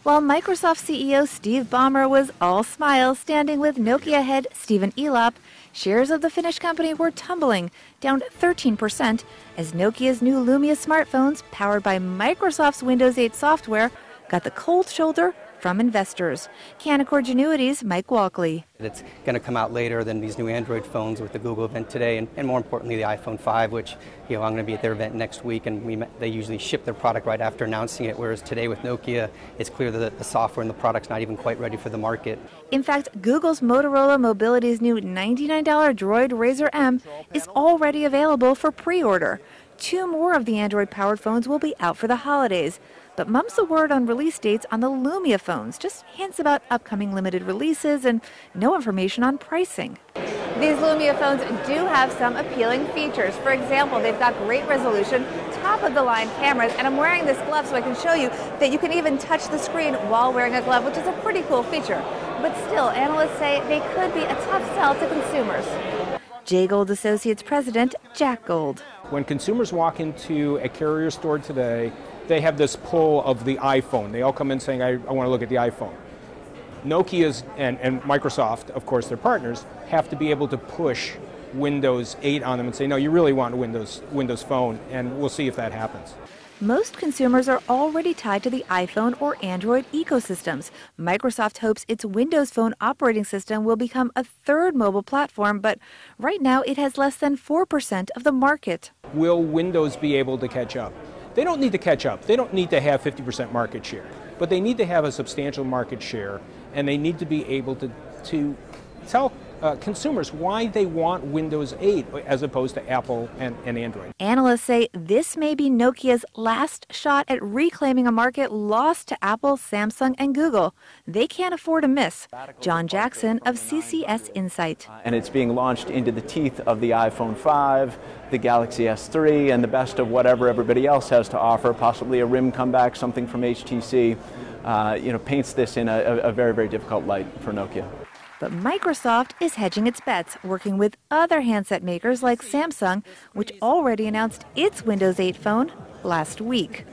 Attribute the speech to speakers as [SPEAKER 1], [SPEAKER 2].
[SPEAKER 1] While Microsoft CEO Steve Ballmer was all smiles standing with Nokia head Stephen Elop, shares of the Finnish company were tumbling, down 13%, as Nokia's new Lumia smartphones, powered by Microsoft's Windows 8 software, got the cold shoulder from investors. Canaccord Genuity's Mike Walkley.
[SPEAKER 2] It's going to come out later than these new Android phones with the Google event today, and more importantly, the iPhone 5, which I'm going to be at their event next week, and they usually ship their product right after announcing it, whereas today with Nokia, it's clear that the software and the product's not even quite ready for the market.
[SPEAKER 1] In fact, Google's Motorola Mobility's new $99 Droid Razr M is already available for pre-order. 2 more of the Android-powered phones will be out for the holidays. But mum's the word on release dates on the Lumia phones, just hints about upcoming limited releases and no information on pricing. These Lumia phones do have some appealing features. For example, they've got great resolution, top-of-the-line cameras, and I'm wearing this glove so I can show you that you can even touch the screen while wearing a glove, which is a pretty cool feature. But still, analysts say they could be a tough sell to consumers. J. Gold Associates President Jack Gold.
[SPEAKER 3] When consumers walk into a carrier store today, they have this pull of the iPhone. They all come in saying, I want to look at the iPhone. Nokia's and Microsoft, of course, their partners, have to be able to push Windows 8 on them and say, no, you really want a Windows phone, and we'll see if that happens.
[SPEAKER 1] Most consumers are already tied to the iPhone or Android ecosystems. Microsoft hopes its Windows Phone operating system will become a third mobile platform, but right now it has less than 4% of the market.
[SPEAKER 3] Will Windows be able to catch up? They don't need to catch up. They don't need to have 50% market share, but they need to have a substantial market share, and they need to be able to tell consumers why they want Windows 8 as opposed to Apple and Android.
[SPEAKER 1] Analysts say this may be Nokia's last shot at reclaiming a market lost to Apple, Samsung, and Google. They can't afford a miss. John Jackson of CCS Insight.
[SPEAKER 4] And it's being launched into the teeth of the iPhone 5, the Galaxy S3, and the best of whatever everybody else has to offer, possibly a RIM comeback, something from HTC, paints this in a very, very difficult light for Nokia.
[SPEAKER 1] But Microsoft is hedging its bets, working with other handset makers like Samsung, which already announced its Windows 8 phone last week.